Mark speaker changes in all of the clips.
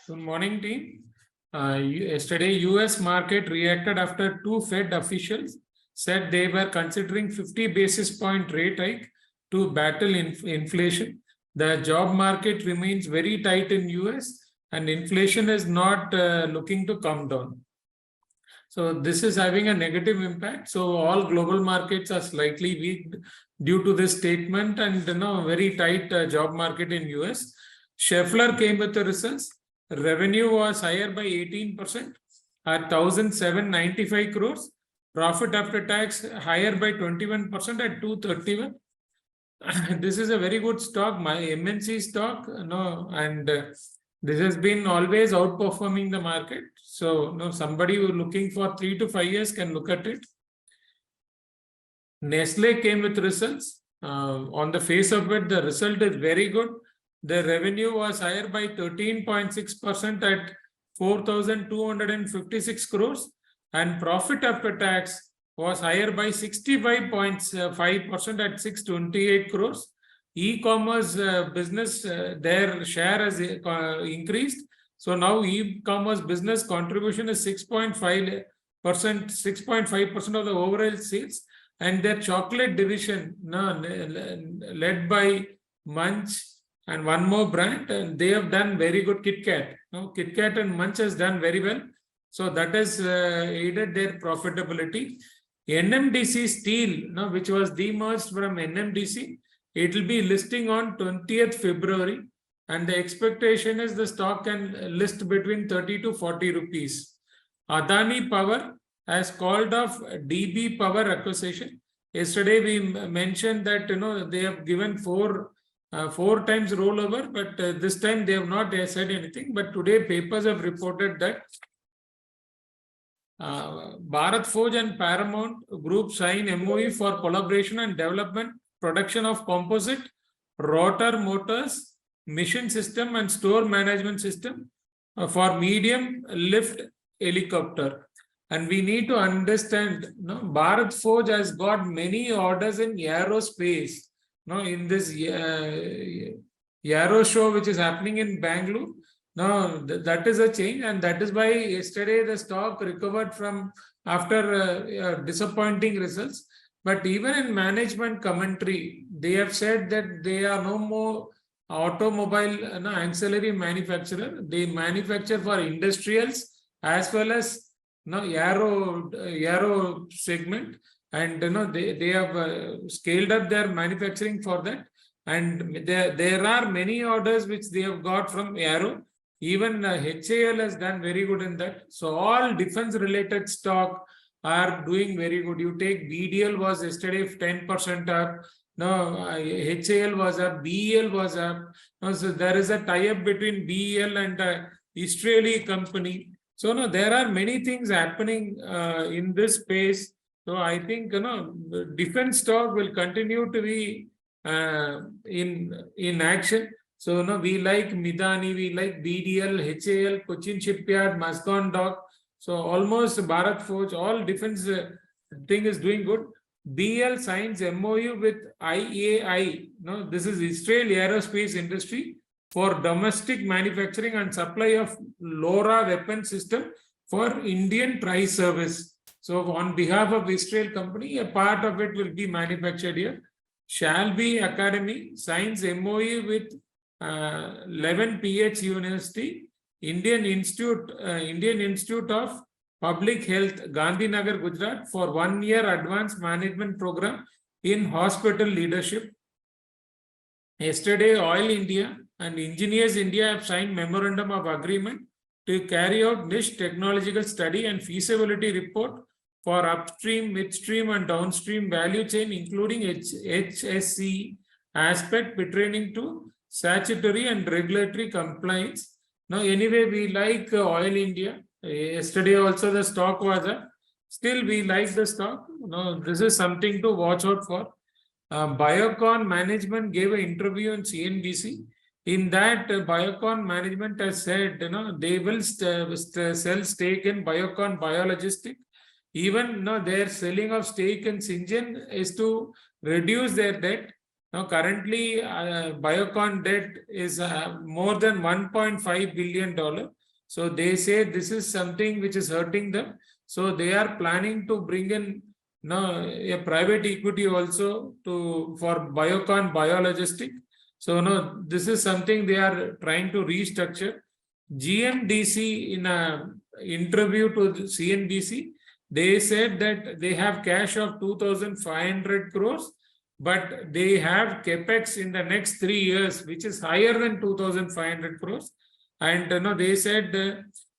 Speaker 1: Good morning, team. Yesterday, US market reacted after two Fed officials said they were considering 50 basis point rate hike to battle inflation. The job market remains very tight in US and inflation is not looking to come down. So this is having a negative impact. So all global markets are slightly weak due to this statement and very tight job market in US. Scheffler came with the results. Revenue was higher by 18% at 1,795 crores. Profit after tax higher by 21% at 231. This is a very good stock, my MNC stock, and this has been always outperforming the market. So, somebody who looking for 3 to 5 years can look at it. Nestle came with results. On the face of it, the result is very good. The revenue was higher by 13.6% at 4,256 crores, and profit after tax was higher by 65.5% at 628 crores. E-commerce business, their share has increased. So now e-commerce business contribution is 6.5%, 6.5% of the overall sales. And their chocolate division, led by Munch and one more brand, and they have done very good. Kit Kat. Kit Kat and Munch has done very well. So that has aided their profitability. NMDC Steel, which was demerged from NMDC, it will be listing on 20th February. And the expectation is the stock can list between 30 to 40 rupees. Adani Power has called off DB Power acquisition. Yesterday we mentioned that they have given four times rollover, but this time they have not said anything. But today papers have reported that Bharat Forge and Paramount Group sign MOU for collaboration and development, production of composite rotor motors, mission system and store management system for medium lift helicopter. And we need to understand, Bharat Forge has got many orders in aerospace. In this Aero show which is happening in Bangalore. That is a change, and that is why yesterday the stock recovered from after disappointing results. But even in management commentary, they have said that they are no more automobile ancillary manufacturer. They manufacture for industrials as well as aero segment, and they have scaled up their manufacturing for that. And there are many orders which they have got from aero. Even HAL has done very good in that. So all defense related stock are doing very good. You take BDL was yesterday 10% up. HAL was up, BEL was up. So there is a tie-up between BEL and Israeli company. So there are many things happening in this space. So I think defense stock will continue to be in action. So we like Midani, we like BDL, HAL, Cochin Shipyard, Muscon Dock. So almost Bharat Forge, all defense thing is doing good. BL signs MOU with IAI. This is Israel Aerospace Industry for domestic manufacturing and supply of LoRa weapon system for Indian tri-service. So on behalf of Israel company, a part of it will be manufactured here. Shalby Academy signs MOU with 11 PH University, Indian Institute of Public Health, Gandhinagar, Gujarat, for 1 year advanced management program in hospital leadership. Yesterday, Oil India and Engineers India have signed memorandum of agreement to carry out niche technological study and feasibility report for upstream, midstream and downstream value chain, including HSC aspect pertaining to statutory and regulatory compliance. Now, anyway, we like Oil India. Yesterday also the stock was up. Still, we like the stock. This is something to watch out for. Biocon management gave an interview on CNBC. In that, Biocon management has said, they will sell stake in Biocon Biologistic. Even their selling of stake in Syngene is to reduce their debt. Now, currently, Biocon debt is more than $1.5 billion. So they say this is something which is hurting them. So they are planning to bring in a private equity also for Biocon Biologistic. So no, this is something they are trying to restructure. GMDC in a interview to the CNBC, they said that they have cash of 2,500 crores, but they have capex in the next 3 years, which is higher than 2,500 crores. And they said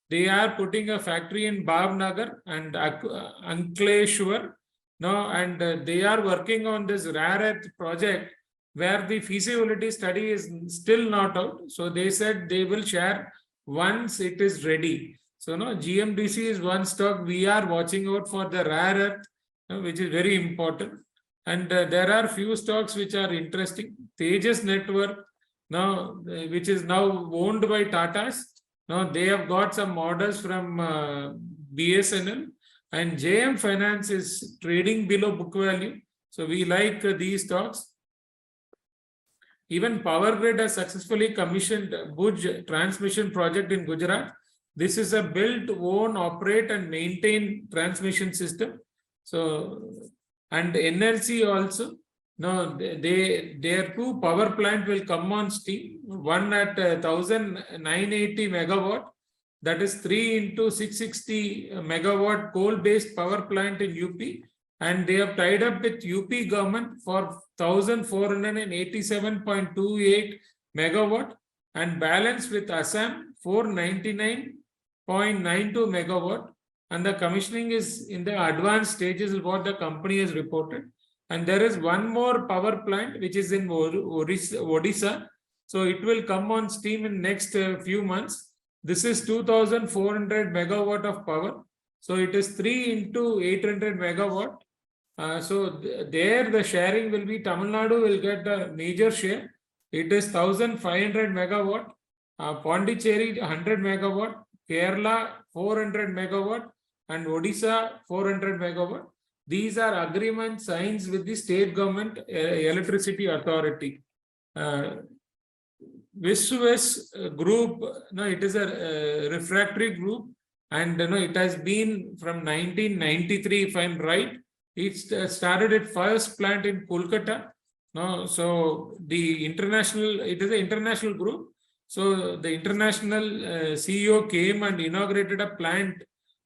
Speaker 1: they are putting a factory in Bhavnagar and Ankleshwar. And they are working on this rare earth project where the feasibility study is still not out. So they said they will share once it is ready. So GMDC is one stock we are watching out for, the rare earth, which is very important. And there are few stocks which are interesting. Tejas Network, which is now owned by Tatas. Now they have got some orders from BSNL, and JM Finance is trading below book value. So we like these stocks. Even Power Grid has successfully commissioned Bhuj transmission project in Gujarat. This is a build, own, operate, and maintain transmission system. So, and NLC also. Their two power plant will come on steam. One at 1,980 megawatt. That is 3 into 660 megawatt coal-based power plant in UP. And they have tied up with UP government for 1,487.28 megawatt, and balance with Assam 499.92 megawatt. And the commissioning is in the advanced stages, is what the company has reported. And there is one more power plant which is in Odisha. So it will come on steam in next few months. This is 2,400 megawatt of power. So it is 3 into 800 megawatt. So there the sharing will be Tamil Nadu will get a major share. It is 1,500 megawatt, Pondicherry 100 megawatt, Kerala 400 megawatt, and Odisha 400 megawatt. These are agreement signs with the state government electricity authority. Viswas group, it is a refractory group, and it has been from 1993, if I'm right. It started its first plant in Kolkata. So the international, it is an international group. So the international CEO came and inaugurated a plant.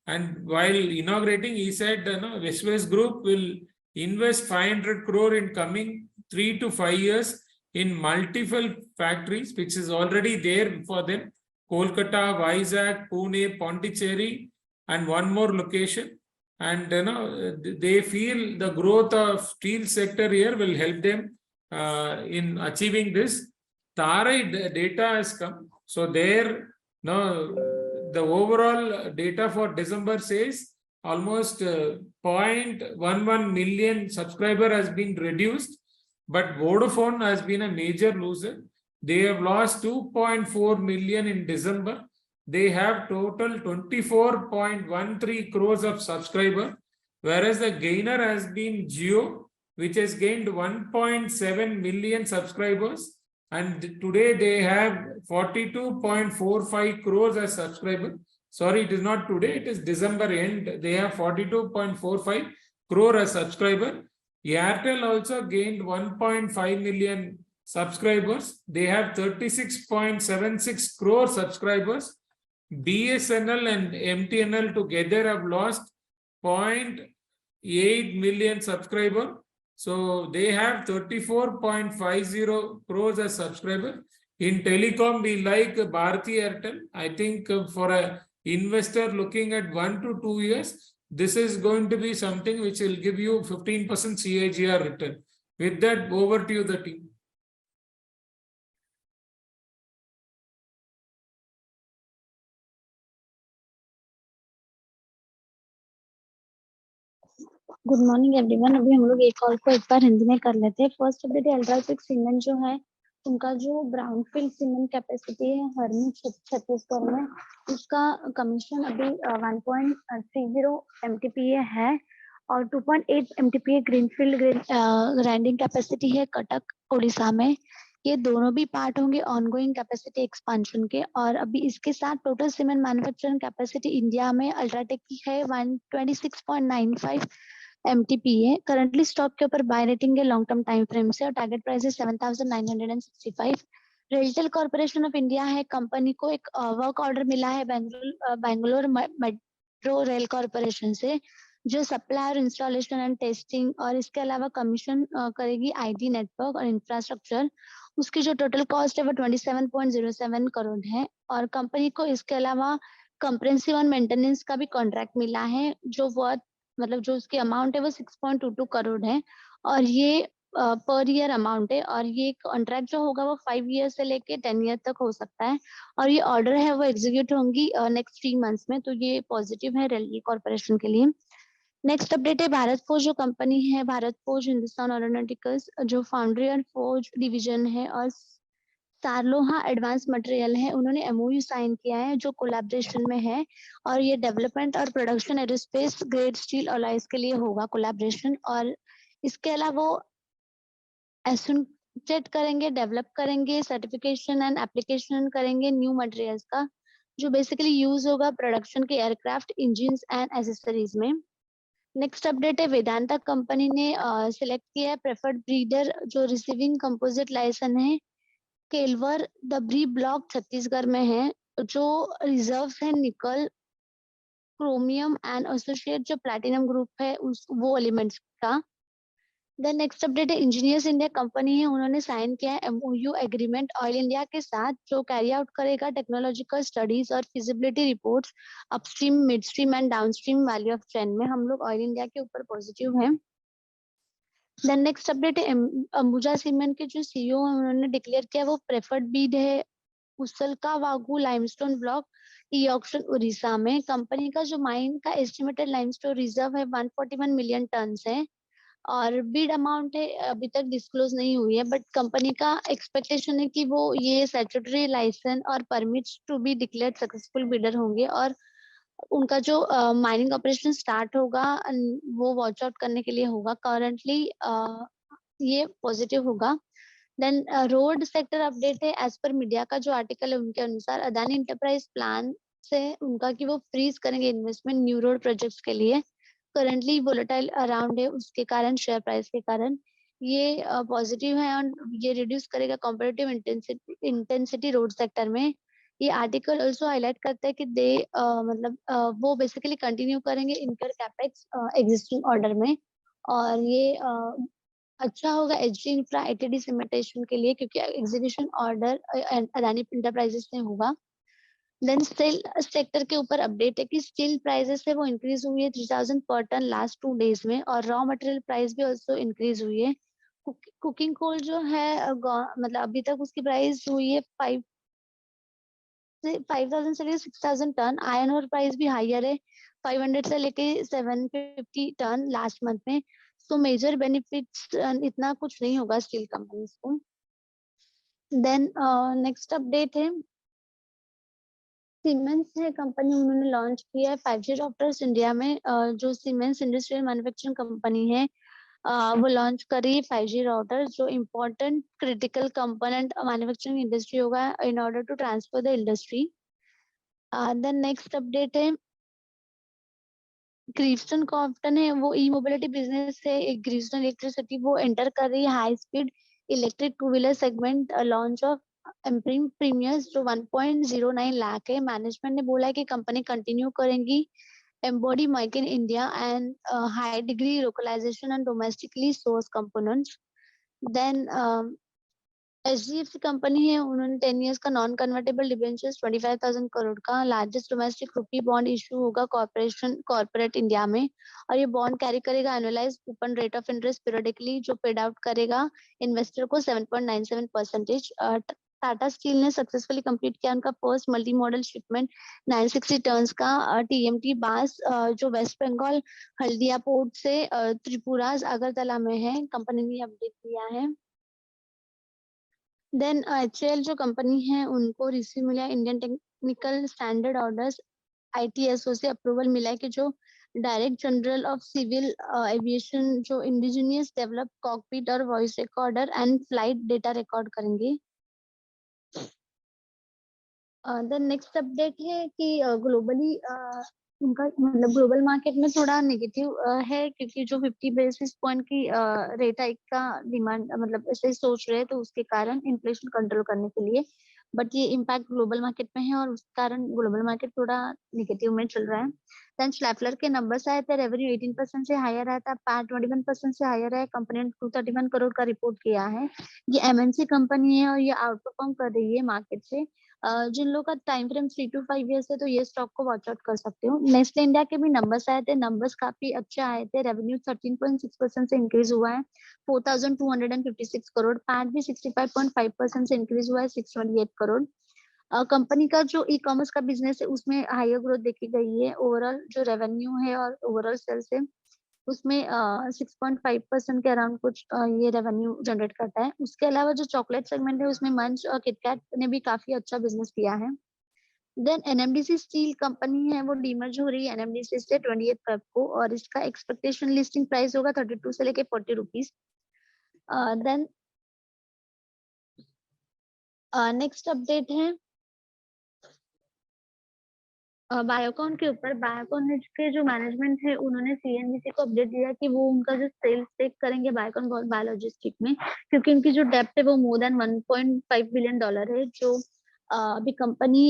Speaker 1: And while inaugurating, he said, Viswas Group will invest 500 crore in coming 3 to 5 years in multiple factories, which is already there for them. Kolkata, Vizag, Pune, Pondicherry, and one more location. And they feel the growth of steel sector here will help them in achieving this. Tarai data has come. So there, the overall data for December says almost 0.11 million subscriber has been reduced, but Vodafone has been a major loser. They have lost 2.4 million in December. They have total 24.13 crores of subscribers, whereas the gainer has been Jio, which has gained 1.7 million subscribers. And today they have 42.45 crores as subscribers. Sorry, it is not today, it is December end. They have 42.45 crore as subscriber. Airtel also gained 1.5 million subscribers. They have 36.76 crore subscribers. BSNL and MTNL together have lost 0.8 million subscribers. So they have 34.50 crores as subscribers. In telecom, we like Bharti Airtel. I think for an investor looking at 1 to 2 years, this is going to be something which will give you 15% CAGR return. With that, over to you, the team.
Speaker 2: Good morning everyone. अभी हम लोग एक call को एक बार हिंदी में कर लेते हैं। फर्स्ट अपडेट, अल्ट्राटेक सीमेंट जो है उनका जो ब्राउनफील्ड सीमेंट कैपेसिटी है हरनी छत्तीसगढ़ में, उसका कमीशन अभी 1.30 MTPA है और 2.8 MTPA ग्रीनफील्ड ग्राइंडिंग कैपेसिटी है कटक उड़ीसा में। ये दोनों भी पार्ट होंगे ऑनगोइंग कैपेसिटी एक्सपांशन के। और अभी इसके साथ total cement manufacturing capacity India में अल्ट्राटेक की है 126.95 MTPA। करंटली स्टॉक के ऊपर बाय रेटिंग है लॉन्ग टर्म टाइम फ्रेम से और टारगेट प्राइस है 7,965। रेलटेल कॉर्पोरेशन ऑफ इंडिया है, कंपनी को एक वर्क ऑर्डर मिला है बैंगलोर मेट्रो रेल कॉर्पोरेशन से, जो सप्लायर इंस्टॉलेशन एंड टेस्टिंग और इसके अलावा कमीशन करेगी आईटी नेटवर्क और इंफ्रास्ट्रक्चर। उसकी जो टोटल कॉस्ट है वो 27.07 करोड़ है। और कंपनी को इसके अलावा कंप्रेहेंसिव और मेंटेनेंस का भी कॉन्ट्रैक्ट मिला है, जो वर्थ मतलब जो उसकी अमाउंट है वो 6.22 करोड़ है। और ये पर ईयर अमाउंट है। और ये कॉन्ट्रैक्ट जो होगा वो 5 ईयर से लेके 10 ईयर तक हो सकता है। और ये ऑर्डर है वो एग्जीक्यूट होंगी नेक्स्ट 3 मंथ्स में। तो ये पॉजिटिव है रेलवे कॉर्पोरेशन के लिए। नेक्स्ट अपडेट है भारत फोर्ज जो कंपनी है, भारत फोर्ज हिंदुस्तान एरोनॉटिकल्स जो फाउंड्री और फोर्ज डिवीजन है और सारलोहा एडवांस मटेरियल है, उन्होंने एमओयू साइन किया है जो कोलैबोरेशन में है। और ये डेवलपमेंट और production aerospace grade steel alloys के लिए होगा कोलैबोरेशन। और इसके अलावा वो एसोसिएट करेंगे, डेवलप करेंगे, सर्टिफिकेशन एंड एप्लीकेशन करेंगे न्यू मटेरियल्स का, जो बेसिकली यूज होगा प्रोडक्शन के एयरक्राफ्ट इंजन्स एंड एसेसरीज में। नेक्स्ट अपडेट है वेदांता कंपनी ने सिलेक्ट किया है प्रेफर्ड ब्रीडर जो रिसीविंग कंपोजिट लाइसेंस है केलवर दबरी ब्लॉक छत्तीसगढ़ में है, जो रिजर्व है निकल क्रोमियम एंड एसोसिएट जो प्लैटिनम ग्रुप है उस वो एलिमेंट्स का। देन नेक्स्ट अपडेट है इंजीनियर्स इंडिया कंपनी है, उन्होंने साइन किया है एमओयू एग्रीमेंट ऑयल इंडिया के साथ, जो कैरी आउट करेगा टेक्नोलॉजिकल स्टडीज और feasibility reports upstream midstream and downstream value of chain में। हम लोग ऑयल इंडिया के ऊपर पॉजिटिव हैं। देन नेक्स्ट अपडेट है अंबुजा सीमेंट के जो सीईओ हैं, उन्होंने डिक्लेयर किया वो प्रेफर्ड बीड है उसलका वागू limestone block e auction Orissa में। कंपनी का जो माइन का एस्टिमेटेड लाइमस्टोन रिजर्व है 141 मिलियन टन है। और बिड अमाउंट है अभी तक डिस्क्लोज नहीं हुई है, बट कंपनी का एक्सपेक्टेशन है कि वो ये स्टैट्यूटरी लाइसेंस और permits to be declared successful bidder होंगे। और उनका जो माइनिंग ऑपरेशन स्टार्ट होगा वो वॉच आउट करने के लिए होगा। करंटली ये पॉजिटिव होगा। देन रोड सेक्टर अपडेट है, एज पर मीडिया का जो आर्टिकल है उनके अनुसार अदानी इंटरप्राइज प्लान से उनका कि वो फ्रीज करेंगे इन्वेस्टमेंट न्यू रोड प्रोजेक्ट्स के लिए। करंटली वोलेटाइल अराउंड है, उसके कारण शेयर प्राइस के कारण ये पॉजिटिव है और ये रिड्यूस करेगा कॉम्पिटिटिव इंटेंसिटी रोड सेक्टर में। ये आर्टिकल ऑल्सो हाईलाइट करता है कि दे मतलब वो बेसिकली कंटिन्यू करेंगे इनकर कैपेक्स एग्जिस्टिंग ऑर्डर में। और ये अच्छा होगा एचडी इंफ्रा आईटीडी सिमेंटेशन के लिए, क्योंकि एग्जीक्यूशन ऑर्डर अदानी इंटरप्राइजेस में होगा। देन स्टील सेक्टर के ऊपर अपडेट है कि स्टील प्राइसेस है वो इंक्रीज हुई है 3000 पर टन लास्ट 2 डेज में। और रॉ मटेरियल प्राइस भी ऑल्सो इंक्रीज हुई है। कुकिंग कोल जो है मतलब अभी तक उसकी प्राइस हुई है 5000 से लेकर 6000 टन। आयरन और प्राइस भी हाईयर है 500 से लेके 750 टन लास्ट मंथ में। सो मेजर बेनिफिट्स इतना कुछ नहीं होगा स्टील कंपनीज को। देन नेक्स्ट अपडेट है सीमेंस है कंपनी, उन्होंने लॉन्च किया है 5G राउटर्स इंडिया में। जो सीमेंस इंडस्ट्रियल मैन्युफैक्चरिंग कंपनी है वो लॉन्च करी 5G राउटर, जो important critical component manufacturing industry होगा in order to transfer the industry. Then next update है ग्रीवस्टन कॉम्पटन है, वो ई मोबिलिटी बिजनेस है। एक ग्रीवस्टन इलेक्ट्रिसिटी वो एंटर कर रही है high speed electric two wheeler segment. Launch of Ampere Primus जो 1.09 लाख है। मैनेजमेंट ने बोला है कि कंपनी कंटिन्यू करेंगी embody make in India and high degree localisation and domestically source components. Then HDFC company है, उन्होंने 10 इयर्स का नॉन कन्वर्टेबल डिबेंचर्स 25,000 करोड़ का largest domestic rupee bond issue होगा कॉर्पोरेट इंडिया में। और ये बॉन्ड कैरी करेगा annualize coupon rate of interest periodically, जो पेड आउट करेगा इन्वेस्टर को 7.97%। टाटा स्टील ने सक्सेसफुली कंप्लीट किया उनका first multi modal shipment 960 tons का टीएमटी बास, जो वेस्ट बंगाल हल्दिया पोर्ट से त्रिपुरा अगरतला में है। कंपनी ने अपडेट किया है। देन एचएल जो कंपनी है उनको रिसीव मिला Indian technical standard orders ITSO से अप्रूवल मिला है कि जो direct general of civil aviation जो इंडिजिनियस डेवलप कॉकपिट और voice recorder and flight data record करेंगे। द नेक्स्ट अपडेट है कि ग्लोबली उनका मतलब ग्लोबल मार्केट में थोड़ा नेगेटिव है, क्योंकि जो 50 बेसिस पॉइंट की रेट हाइक का डिमांड मतलब ऐसे सोच रहे हैं, तो उसके कारण इन्फ्लेशन कंट्रोल करने के लिए, बट ये इम्पैक्ट ग्लोबल मार्केट में है और उस कारण ग्लोबल मार्केट थोड़ा नेगेटिव में चल रहा है। देन स्लैफलर के नंबर्स आए थे, रेवेन्यू 18% से हायर आया था, पैट 21% से हायर है, कंपनी ने 231 करोड़ का रिपोर्ट किया है। ये एमएनसी कंपनी है और ये आउट परफॉर्म कर रही है मार्केट से। जिन लोगों का टाइम फ्रेम 3 to 5 ईयर्स है, तो ये स्टॉक को वॉच आउट कर सकते हो। नेस्ले इंडिया के भी नंबर्स आए थे, नंबर्स काफी अच्छे आए थे, रेवेन्यू 13.6% से इंक्रीज हुआ है 4256 करोड़, पैट भी 65.5% से इंक्रीज हुआ है 628 करोड़। कंपनी का जो ई कॉमर्स का बिजनेस है उसमें हायर ग्रोथ देखी गई है। ओवरऑल जो रेवेन्यू है और ओवरऑल सेल्स है उसमें 6.5% के अराउंड कुछ ये रेवेन्यू जनरेट करता है। उसके अलावा जो चॉकलेट सेगमेंट है उसमें मंच और किटकैट ने भी काफी अच्छा बिजनेस किया है। देन एनएमडीसी स्टील कंपनी है वो डीमर्ज हो रही है एनएमडीसी से 28 फेब को, और इसका एक्सपेक्टेशन लिस्टिंग प्राइस होगा 32 से लेके 40 रुपीज। देन नेक्स्ट अपडेट है बायोकॉन के ऊपर। बायोकॉन के जो मैनेजमेंट है उन्होंने सीएनबीसी को अपडेट दिया कि वो उनका जो सेल्स टेक करेंगे बायोकॉन बायोलॉजिस्टिक में, क्योंकि उनकी जो डेप्थ है वो मोर देन $1.5 बिलियन है। जो अभी कंपनी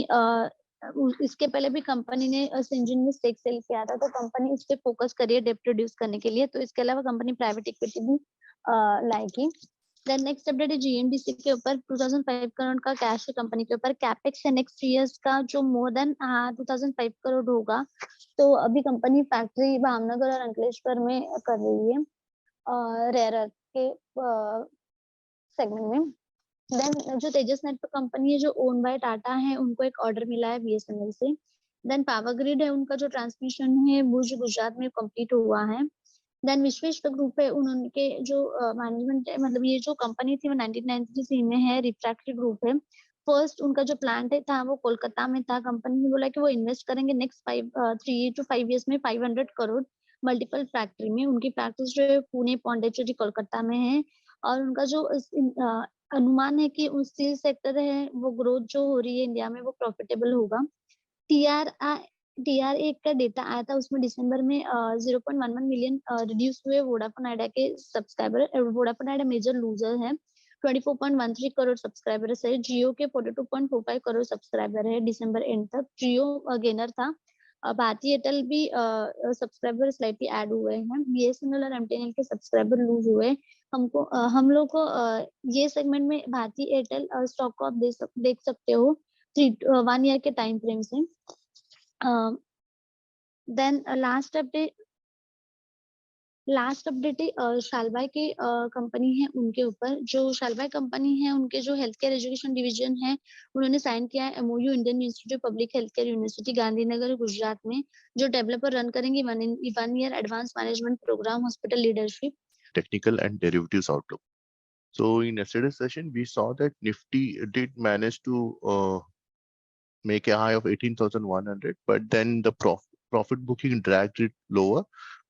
Speaker 2: इसके पहले भी कंपनी ने सिंजिन में स्टेक सेल किया था, तो कंपनी इस पे फोकस करी है डेप्थ रिड्यूस करने के लिए। तो इसके अलावा कंपनी प्राइवेट इक्विटी भी लाएगी। देन नेक्स्ट अपडेट है जीएमडीसी के ऊपर। 2005 करोड़ का कैश है कंपनी के ऊपर। कैपेक्स है नेक्स्ट इयर्स का जो मोर देन 2005 करोड़ होगा। तो अभी कंपनी फैक्ट्री भावनगर और अंकलेश्वर में कर रही है रेयर अर्थ के सेगमेंट में। देन जो तेजस नेटवर्क कंपनी है जो ओन बाय टाटा है, उनको एक ऑर्डर मिला है बीएसएनएल से। देन पावर ग्रिड है, उनका जो ट्रांसमिशन है भुज गुजरात में कंप्लीट हुआ है। देन विश्वेश्वर ग्रुप है, उनके जो मैनेजमेंट है मतलब ये जो कंपनी थी वो 1993 में है, रिफ्रैक्टरी ग्रुप है। फर्स्ट उनका जो प्लांट है था वो कोलकाता में था। कंपनी ने बोला कि वो इन्वेस्ट करेंगे नेक्स्ट 3 to 5 ईयर्स में 500 करोड़ मल्टीपल फैक्ट्री में। उनकी फैक्ट्रीज जो है पुणे, पौंडीचेरी, कोलकाता में है। और उनका जो अनुमान है कि उस स्टील सेक्टर है वो ग्रोथ जो हो रही है इंडिया में वो प्रॉफिटेबल होगा। टीआर टीआरए का डेटा आया था, उसमें दिसंबर में 0.11 मिलियन रिड्यूस हुए वोडाफोन आइडिया के subscriber. Vodafone Idea major loser है, 24.13 करोड़ सब्सक्राइबर्स है। जियो के 42.45 करोड़ सब्सक्राइबर है दिसंबर एंड तक। जियो गेनर था। भारतीय एयरटेल भी सब्सक्राइबर स्लाइटली ऐड हुए हैं। बीएसएनएल और एमटीएनएल के सब्सक्राइबर लूज हुए। हम लोग को ये सेगमेंट में भारतीय एयरटेल स्टॉक को आप देख सकते हो 1 ईयर के टाइम फ्रेम से। देन लास्ट अपडेट है शालबाई की कंपनी है उनके ऊपर। जो शालबाई कंपनी है उनके जो हेल्थ केयर एजुकेशन डिवीजन है उन्होंने साइन किया है MoU Indian Institute of Public Health Care University Gandhinagar Gujarat में, जो डेवलपर रन करेंगे 1 year advance management program hospital leadership.
Speaker 3: Technical and derivatives outlook. So in yesterday's session, we saw that Nifty did manage to make a high of 18,100, but then the profit booking dragged it lower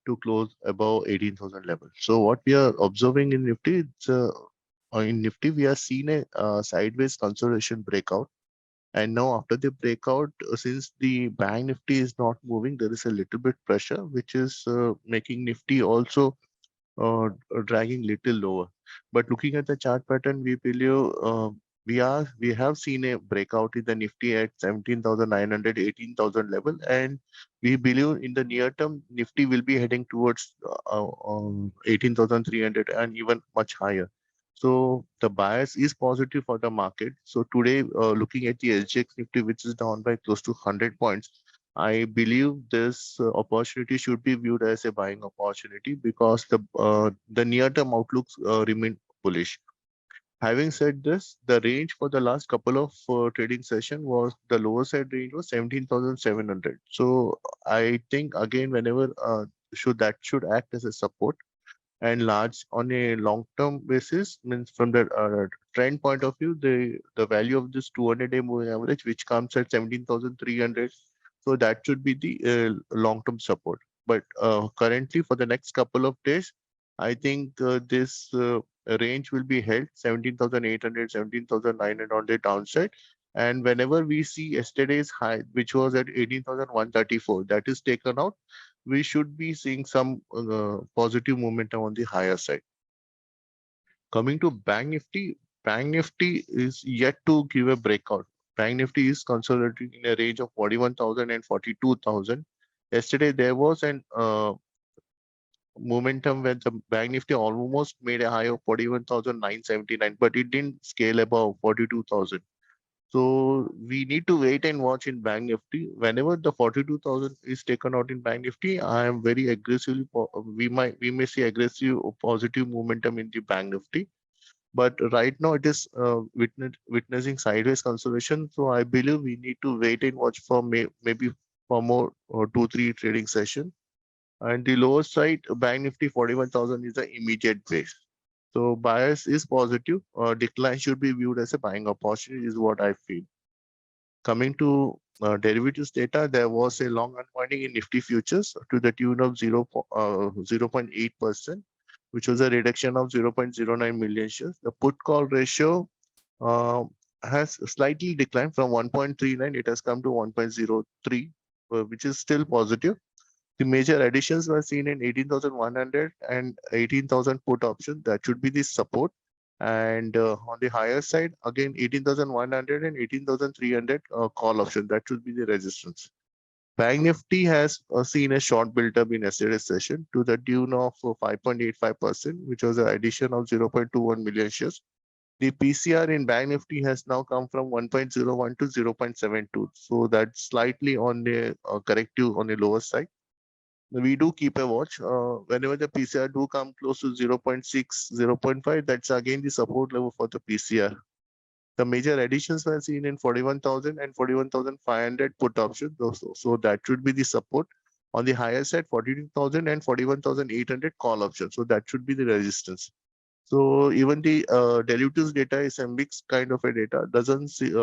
Speaker 3: to close above 18,000 level. So what we are observing in Nifty, in Nifty, we are seeing a sideways consolidation breakout. And now after the breakout, since the bank Nifty is not moving, there is a little bit pressure, which is making Nifty also dragging little lower. But looking at the chart pattern, we believe we have seen a breakout in the Nifty at 17,900, 18,000 level, and we believe in the near term Nifty will be heading towards 18,300 and even much higher. So the bias is positive for the market. So today, looking at the SGX Nifty, which is down by close to 100 points, I believe this opportunity should be viewed as a buying opportunity because the near-term outlooks remain bullish. Having said this, the range for the last couple of trading session was the lower side range was 17,700. So I think again, whenever should act as a support, and large on a long-term basis means from the trend point of view, the value of this 200-day moving average, which comes at 17,300, so that should be the long-term support. But currently for the next couple of days, I think this range will be held 17,800, 17,900 on the downside. And whenever we see yesterday's high, which was at 18,134, that is taken out, we should be seeing some positive momentum on the higher side. Coming to Bank Nifty is yet to give a breakout. Bank Nifty is consolidating in a range of 41,000 and 42,000. Yesterday, there was an momentum when the Bank Nifty almost made a high of 41,979, but it didn't scale above 42,000. So we need to wait and watch in Bank Nifty. Whenever the 42,000 is taken out in Bank Nifty, I am very aggressively, we may see aggressive positive momentum in the Bank Nifty. But right now it is witnessing sideways consolidation. So I believe we need to wait and watch for maybe for more or 2-3 trading session. And the lower side, Bank Nifty 41,000 is the immediate base. So bias is positive. Decline should be viewed as a buying opportunity is what I feel. Coming to derivatives data, there was a long unwinding in Nifty futures to the tune of 0.8%, which was a reduction of 0.09 million shares. The put call ratio has slightly declined from 1.39. It has come to 1.03, which is still positive. The major additions were seen in 18,100 and 18,000 put option. That should be the support. And on the higher side, again, 18,100 and 18,300 call option. That should be the resistance. Bank Nifty has seen a short build-up in yesterday's session to the tune of 5.85%, which was an addition of 0.21 million shares. The PCR in Bank Nifty has now come from 1.01 to 0.72. So that's slightly on the corrective on the lower side. We do keep a watch. Whenever the PCR do come close to 0.6, 0.5, that's again the support level for the PCR. The major additions were seen in 41,000 and 41,500 put options. So that should be the support. On the higher side, 42,000 and 41,800 call options. So that should be the resistance. So even the derivatives data is a mixed kind of a data. Doesn't see,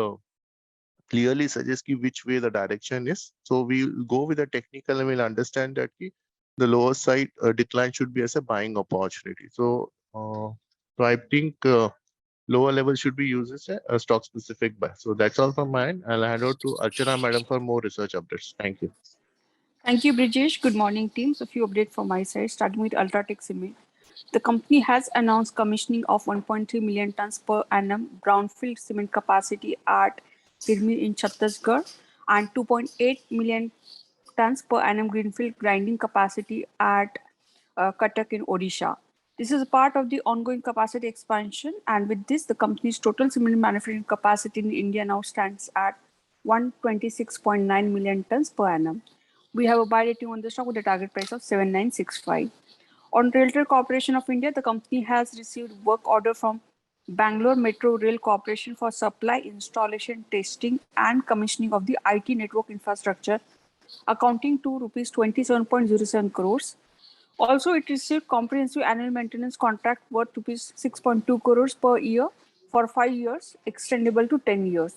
Speaker 3: clearly suggest which way the direction is. So we will go with the technical and we'll understand that the lower side decline should be as a buying opportunity. So I think lower level should be used as a stock specific buy. So that's all from mine. I'll hand over to Archana madam for more research updates. Thank you.
Speaker 4: Thank you, Brijesh. Good morning, team. So, a few updates from my side, starting with Ultratech Cement. The company has announced commissioning of 1.3 million tons per annum brownfield cement capacity at Kirmi in Chhattisgarh and 2.8 million tons per annum greenfield grinding capacity at Cuttack in Odisha. This is a part of the ongoing capacity expansion, and with this, the company's total cement manufacturing capacity in India now stands at 126.9 million tons per annum. We have a buy rating on the stock with a target price of 7965. On Railway Corporation of India, the company has received work order from Bangalore Metro Rail Corporation for supply, installation, testing, and commissioning of the IT network infrastructure, accounting to rupees 27.07 crores. Also, it received comprehensive annual maintenance contract worth rupees 6.2 crores per year for 5 years, extendable to 10 years.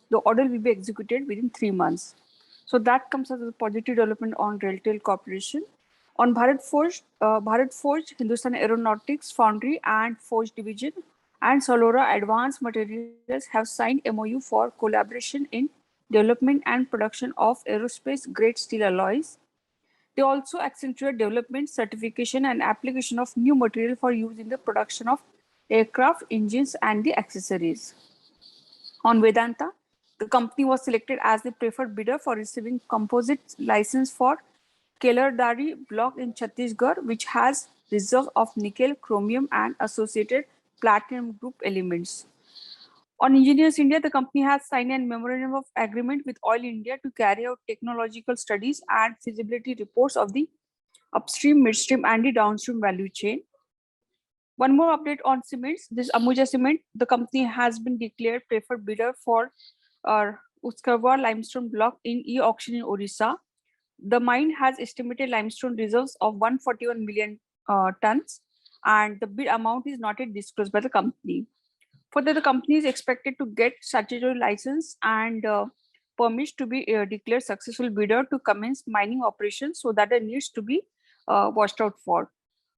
Speaker 4: The order will be executed within 3 months. So that comes as a positive development on Railtel Corporation. On Bharat Forge, Hindustan Aeronautics Foundry and Forge Division and Solora Advanced Materials have signed MOU for collaboration in development and production of aerospace grade steel alloys. They also accentuate development, certification, and application of new material for use in the production of aircraft engines and the accessories. On Vedanta, the company was selected as the preferred bidder for receiving composite license for Kelardari block in Chhattisgarh, which has reserves of nickel, chromium, and associated platinum group elements. On Engineers India, the company has signed a memorandum of agreement with Oil India to carry out technological studies and feasibility reports of the upstream, midstream, and the downstream value chain. One more update on cements. This Ambuja Cement, the company has been declared preferred bidder for Uskarwa limestone block in e-auction in Odisha. The mine has estimated limestone reserves of 141 million tons, and the bid amount is not yet disclosed by the company. Further, the company is expected to get statutory license and permits to be declared successful bidder to commence mining operations, so that needs to be watched out for.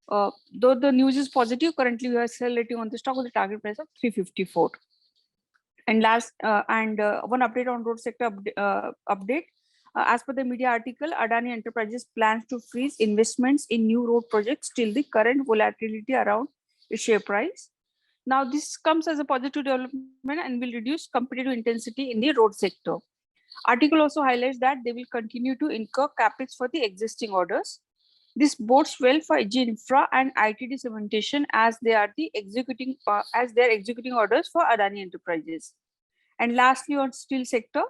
Speaker 4: Though the news is positive, currently we are selling on the stock with the target price of 354. And one update on road sector update. As per the media article, Adani Enterprises plans to freeze investments in new road projects till the current volatility around its share price. Now, this comes as a positive development and will reduce competitive intensity in the road sector. Article also highlights that they will continue to incur capex for the existing orders. This bodes well for AG Infra and ITD cementation, as they are executing orders for Adani Enterprises. And lastly, on steel sector,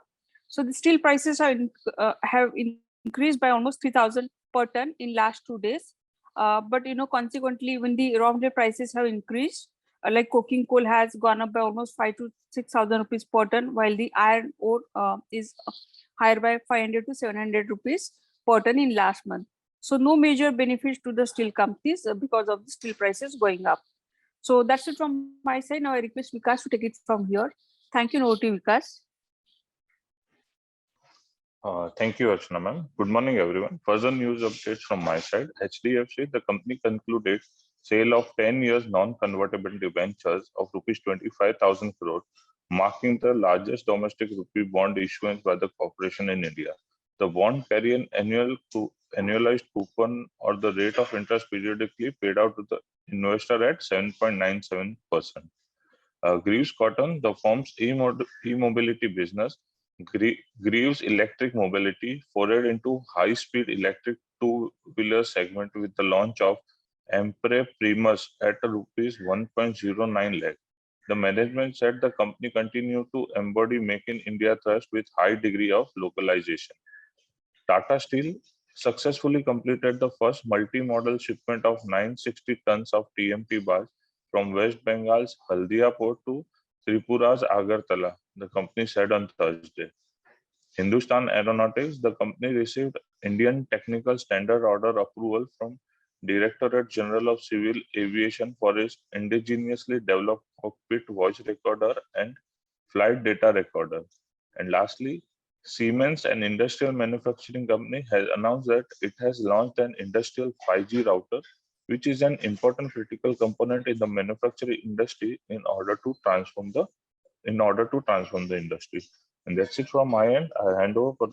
Speaker 4: so the steel prices have increased by almost 3,000 per ton in last 2 days. But consequently, when the raw material prices have increased, like coking coal has gone up by almost 5,000 to 6,000 rupees per ton, while the iron ore is higher by 500 to 700 rupees per ton in last month. So no major benefits to the steel companies because of the steel prices going up. So that's it from my side. Now I request Vikas to take it from here. Thank you. Now to Vikas.
Speaker 5: Thank you, Archana ma'am. Good morning, everyone. Further news updates from my side. HDFC, the company concluded sale of 10 years non-convertible debentures of rupees 25,000 crore, marking the largest domestic rupee bond issuance by the corporation in India. The bond carry an annualized coupon or the rate of interest periodically paid out to the investor at 7.97%. Greaves Cotton, the firm's e-mobility business, Greaves Electric Mobility, forayed into high-speed electric two-wheeler segment with the launch of Ampere Primus at rupees 1.09 lakh. The management said the company continued to embody Make in India thrust with high degree of localization. Tata Steel successfully completed the first multi-modal shipment of 960 tons of TMT bars from West Bengal's Haldia port to Tripura's Agartala, the company said on Thursday. Hindustan Aeronautics, the company received Indian Technical Standard Order approval from Directorate General of Civil Aviation for its indigenously developed cockpit voice recorder and flight data recorder. And lastly, Siemens, an industrial manufacturing company, has announced that it has launched an industrial 5G router, which is an important critical component in the manufacturing industry in order to transform the industry. And that's it from my end. I hand over